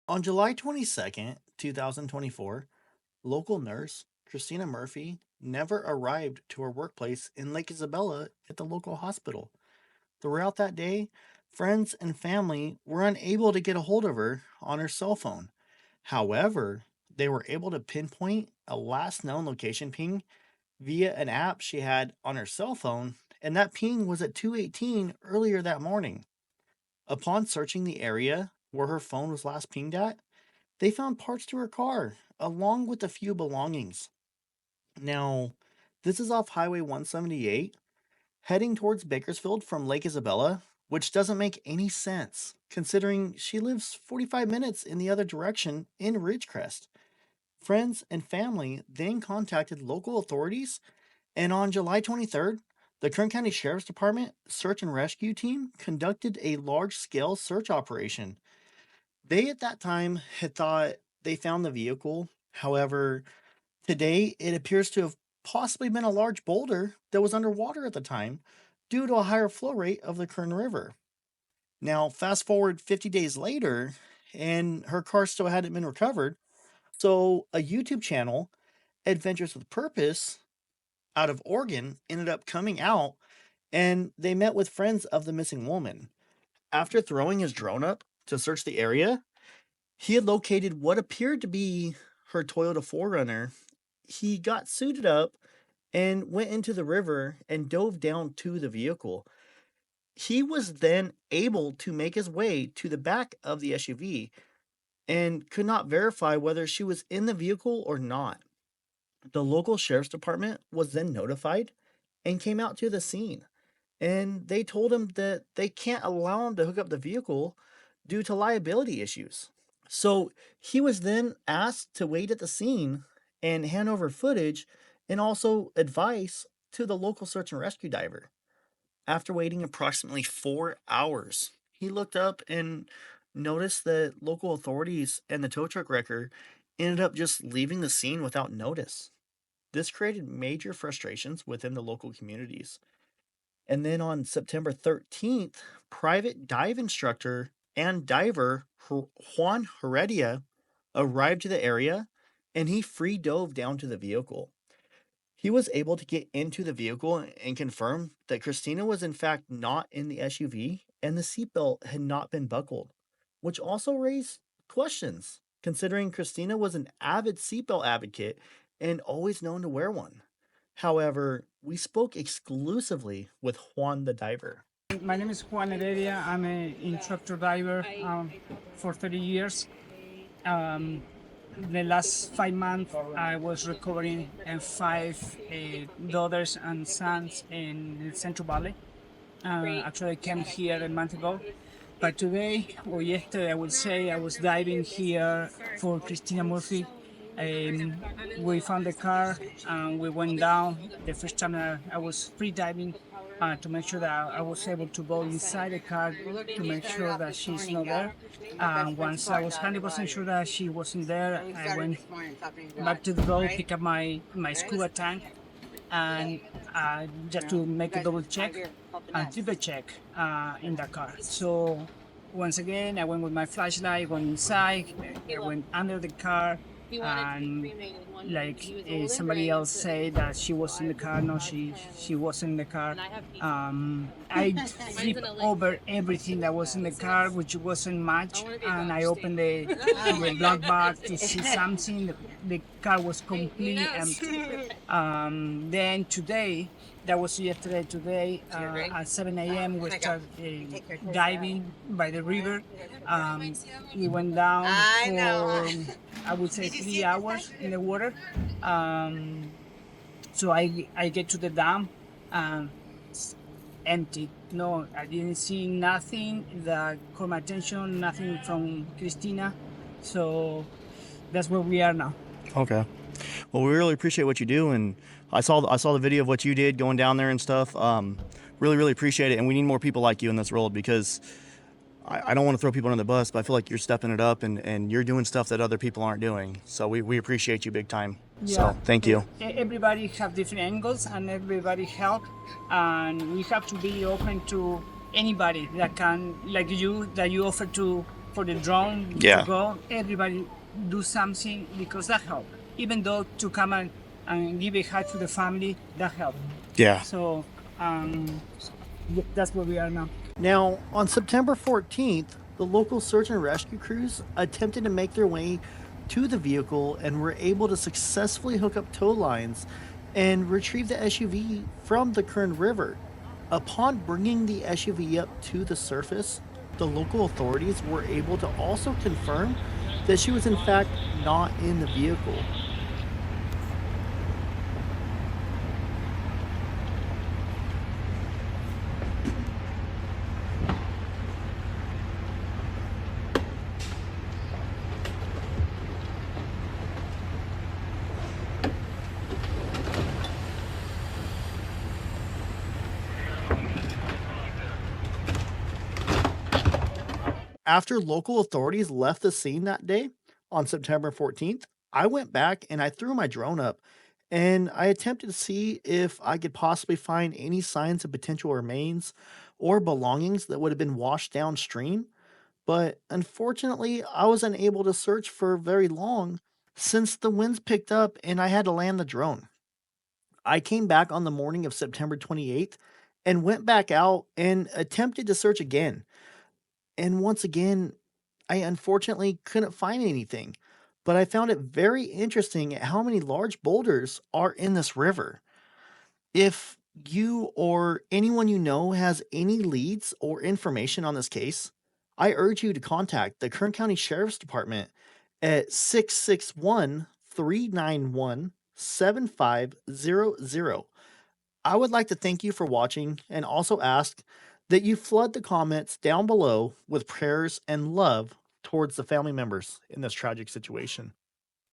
On July 22nd, 2024, local nurse Christina Murphy never arrived to her workplace in Lake Isabella at the local hospital. Throughout that day, friends and family were unable to get a hold of her on her cell phone. However, they were able to pinpoint a last known location ping via an app she had on her cell phone, and that ping was at 2:18 earlier that morning. Upon searching the area where her phone was last pinged at, they found parts to her car, along with a few belongings. Now, this is off Highway 178, heading towards Bakersfield from Lake Isabella, which doesn't make any sense, considering she lives 45 minutes in the other direction in Ridgecrest. Friends and family then contacted local authorities, and on July 23rd, the Kern County Sheriff's Department search and rescue team conducted a large scale search operation. They at that time had thought they found the vehicle. However, today it appears to have possibly been a large boulder that was underwater at the time due to a higher flow rate of the Kern River. Now, fast forward 50 days later, and her car still hadn't been recovered. So, a YouTube channel, Adventures with Purpose, out of Oregon, ended up coming out and they met with friends of the missing woman. After throwing his drone up to search the area, he had located what appeared to be her Toyota 4Runner. He got suited up and went into the river and dove down to the vehicle. He was then able to make his way to the back of the SUV and could not verify whether she was in the vehicle or not. The local sheriff's department was then notified and came out to the scene. And they told him that they can't allow him to hook up the vehicle due to liability issues. So he was then asked to wait at the scene and hand over footage and also advice to the local search and rescue diver. After waiting approximately 4 hours, he looked up and noticed that local authorities and the tow truck wrecker ended up just leaving the scene without notice. This created major frustrations within the local communities. And then on September 13th, private dive instructor and diver Juan Heredia arrived to the area and he free dove down to the vehicle. He was able to get into the vehicle and confirm that Christina was in fact not in the SUV and the seatbelt had not been buckled, which also raised questions, considering Christina was an avid seatbelt advocate and always known to wear one. However, we spoke exclusively with Juan the diver. My name is Juan Heredia. I'm an instructor diver for 30 years. The last 5 months, I was recovering five daughters and sons in the Central Valley. Actually, I came here a month ago. But today, or yesterday, I would say, I was diving here for Christina Murphy. We found the car and we went down. The first time I was free diving to make sure that I was able to go inside the car to make sure that she's not there. Once I was 100% sure that she wasn't there, I went back to the boat, pick up my scuba tank, and just to make a double check and triple check in the car. So once again, I went with my flashlight, went inside, I went under the car, and like somebody else said that she was in the car. No, she wasn't in the car. I flipped over everything that was in the car, which wasn't much, and I opened the black box to see something. The car was completely empty. Then today, that was yesterday. Today at 7 a.m. we started diving by the river. We went down for I would say 3 hours in the water. So I get to the dam, it's empty. No, I didn't see nothing that caught my attention. Nothing from Christina. So that's where we are now. Okay. Well, we really appreciate what you do, and I saw the video of what you did going down there and stuff. Really appreciate it, and we need more people like you in this world because I don't want to throw people under the bus, but I feel like you're stepping it up and you're doing stuff that other people aren't doing. So we appreciate you big time. Yeah. So thank you. Everybody have different angles and everybody help, and we have to be open to anybody that can, like you, that you offer to for the drone to Yeah. go, everybody do something because that helped. Even though to come and give a hug to the family, that helped. Yeah. So that's where we are now. Now, on September 14th, the local search and rescue crews attempted to make their way to the vehicle and were able to successfully hook up tow lines and retrieve the SUV from the Kern River. Upon bringing the SUV up to the surface, the local authorities were able to also confirm that she was in fact not in the vehicle. After local authorities left the scene that day on September 14th, I went back and I threw my drone up and I attempted to see if I could possibly find any signs of potential remains or belongings that would have been washed downstream. But unfortunately, I was unable to search for very long since the winds picked up and I had to land the drone. I came back on the morning of September 28th and went back out and attempted to search again. And once again, I unfortunately couldn't find anything, but I found it very interesting at how many large boulders are in this river. If you or anyone you know has any leads or information on this case, I urge you to contact the Kern County Sheriff's Department at 661 391 7500. I would like to thank you for watching and also ask that you flood the comments down below with prayers and love towards the family members in this tragic situation.